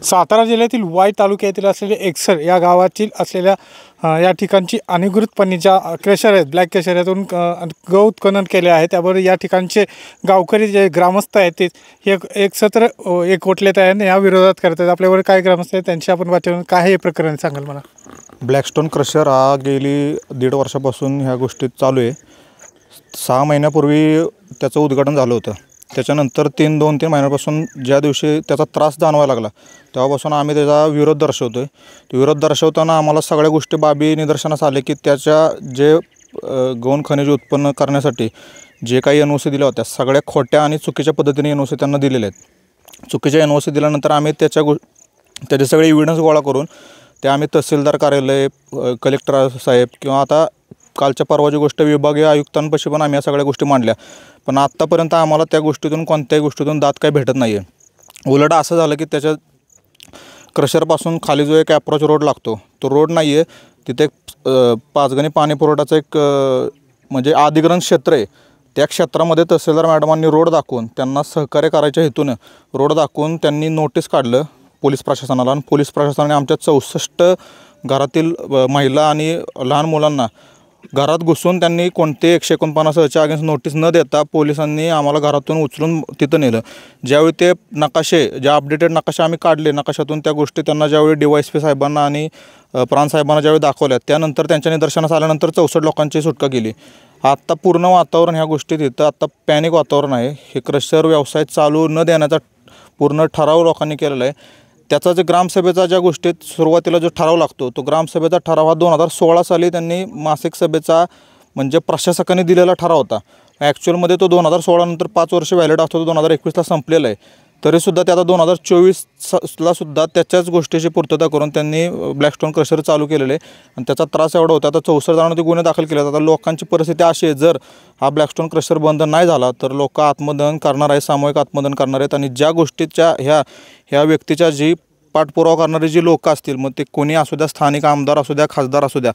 सातारा जिल्ह्यातील वाई तालुक्यातील असलेले एकसर या गावातील असलेल्या या ठिकाणची अनधिकृतपणे ज्या क्रेशर आहेत, ब्लॅक क्रेशर यातून गवत उत्खनन केले आहे, त्याबरोबर या ठिकाणचे गावकरी जे ग्रामस्थ आहेत ते एकत्र एकवटलेत आहे आणि या विरोधात करत आहेत. आपल्यावर काय ग्रामस्थ आहेत त्यांची आपण वाटून काय हे प्रकरण सांगाल मला? ब्लॅकस्टोन क्रशर हा गेली 1.5 वर्षापासून ह्या गोष्टीत चालू आहे. 6 महिन्यापूर्वी त्याचं उद्घाटन झालं होतं. त्याच्यानंतर 2-3 महिन्यापासून ज्या दिवशी त्याचा त्रास जाणवायला लागला तेव्हापासून आम्ही त्याचा विरोध दर्शवतो आहे. तो विरोध दर्शवताना आम्हाला सगळ्या गोष्टी बाबी निदर्शनास आले की त्याच्या जे गौण खनिज उत्पन्न करण्यासाठी जे काही NOC दिल्या होत्या सगळ्या खोट्या आणि चुकीच्या पद्धतीने NOC त्यांना दिलेले आहेत. चुकीच्या NOC दिल्यानंतर आम्ही त्याचे सगळे एव्हिडन्स गोळा करून ते आम्ही तहसीलदार कार्यालय, कलेक्टर साहेब किंवा आता कालच्या परवाची गोष्ट विभागीय आयुक्तांपाशी पण आम्ही या सगळ्या गोष्टी मांडल्या. पण आत्तापर्यंत आम्हाला त्या गोष्टीतून कोणत्याही गोष्टीतून दाद काही भेटत नाही आहे. उलट असं झालं की त्याच्या क्रशरपासून खाली जो एक ॲप्रोच रोड लागतो तो रोड नाही आहे. तिथे एक पाचगणी पाणी पुरवठ्याचं एक म्हणजे अधिग्रहण क्षेत्र आहे. त्या क्षेत्रामध्ये तहसीलदार मॅडमांनी रोड दाखवून त्यांना सहकार्य करायच्या हेतूनं रोड दाखवून त्यांनी नोटीस काढलं पोलीस प्रशासनाला. आणि पोलीस प्रशासनाने आमच्या 64 घरातील महिला आणि लहान मुलांना घरात घुसून त्यांनी कोणते 149च्या अगेन्स्ट नोटीस न देता पोलिसांनी आम्हाला घरातून उचलून तिथं नेलं. ज्यावेळी ते नकाशे जे अपडेटेड नकाशे आम्ही काढले, नकाशातून त्या गोष्टी त्यांना ज्यावेळी DYSP साहेबांना आणि प्रांत साहेबांना ज्यावेळी दाखवल्या त्यानंतर त्यांच्या निदर्शनास आल्यानंतर 64 लोकांची सुटका केली. आत्ता पूर्ण वातावरण ह्या गोष्टीत इथं आत्ता पॅनिक वातावरण आहे. हे क्रशर व्यवसाय चालू न देण्याचा पूर्ण ठराव लोकांनी केलेला आहे. त्याचा जे ग्रामसभेचा ज्या गोष्टीत सुरुवातीला जो ठराव लागतो तो ग्रामसभेचा ठराव हा 2016 साली त्यांनी मासिक सभेचा म्हणजे प्रशासकाने दिलेला ठराव होता. ॲक्च्युअलमध्ये तो 2016 नंतर 5 वर्ष व्हॅलिड असतो, तो 2021ला संपलेला आहे. तरीसुद्धा ते आता 2024ला सुद्धा त्याच्याच गोष्टीची पूर्तता करून त्यांनी ब्लॅकस्टोन क्रशर चालू केलेले आहे. आणि त्याचा त्रास एवढा होता आता 64 जणांनी गुन्हे दाखल केले. आता लोकांची परिस्थिती अशी आहे, जर हा ब्लॅकस्टोन क्रशर बंद नाही झाला तर लोक आत्मदहन करणार आहे, सामूहिक आत्मदहन करणार आहेत. आणि ज्या गोष्टीच्या ह्या व्यक्तीच्या जी पाठपुरावा करणारी जी लोक असतील, मग ते कोणी असू द्या, स्थानिक आमदार असू द्या, खासदार असू द्या,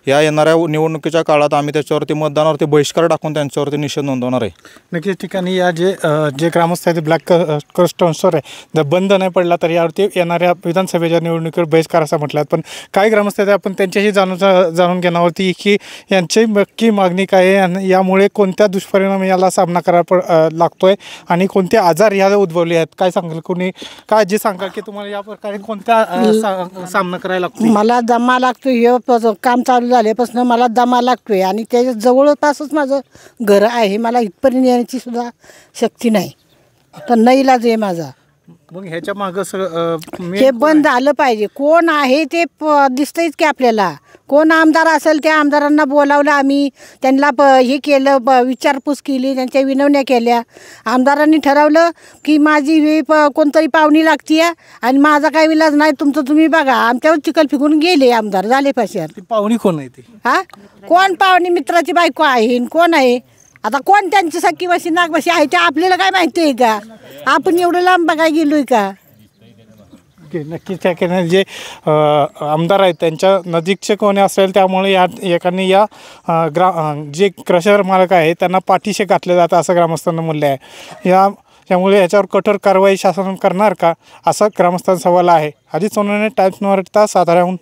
या येणाऱ्या निवडणुकीच्या काळात आम्ही त्याच्यावरती मतदानावरती बहिष्कार टाकून त्यांच्यावरती निषेध नोंदवणार आहे. नक्कीच ठिकाणी या जे ग्रामस्थ आहेत ब्लॅक क्रशर आहे, जर बंद नाही पडला तर यावरती येणाऱ्या विधानसभेच्या निवडणुकीवर बहिष्कार असं म्हटलं आहे. पण काही ग्रामस्थ आहेत आपण त्यांच्याशी जाणून घेण्यावरती की यांची नक्की मागणी काय आहे आणि यामुळे कोणत्या दुष्परिणाम याला सामना करावा लागतो आहे आणि कोणते आजार ह्या उद्भवले आहेत, काय सांगाल? कोणी काय जे सांगाल की तुम्हाला या प्रकारे कोणत्या सामना करायला लागतो? मला दमा लागतो, हे काम चालू झाल्यापासून मला दमा लागतोय आणि त्याच्या जवळपासच माझं घर आहे. मला इथपर्यंत येण्याची सुद्धा शक्ती नाही, तर नाईलाज आहे माझा. मग ह्याच्या मागं हे बंद झालं पाहिजे. कोण आहे ते दिसतंयच की आपल्याला. कोण आमदार असेल त्या आमदारांना बोलावलं, आम्ही त्यांना हे केलं, विचारपूस केली, त्यांच्या विनवण्या केल्या. आमदारांनी ठरवलं की माझी ही कोणतरी पाहुणी लागती आहे आणि माझा काही विलाज नाही, तुमचं तुम्ही बघा. आमच्यावर चिखल फिकून गेले आमदार, झाले पाशार. पाहुणी कोण आहे ती? कोण पाहुणी? मित्राची बायको आहे. कोण आहे आता? कोण त्यांची सख्खी बशी नागबशी आहे ते आपल्याला काय माहिती आहे का? आपण एवढं लांब बघाय गेलोय का? नक्कीच त्या जे आमदार आहेत त्यांच्या नजीकचे कोणी असेल त्यामुळे या एकाने या जे क्रशर मालक आहे त्यांना पाठीशी घातले जातं असं ग्रामस्थांना म्हणले आहे. यामुळे याच्यावर कठोर कारवाई शासन करणार का असा ग्रामस्थांचा सवाल आहे. अजित सोनवणे, टाइम्स मराठी, साताऱ्याहून.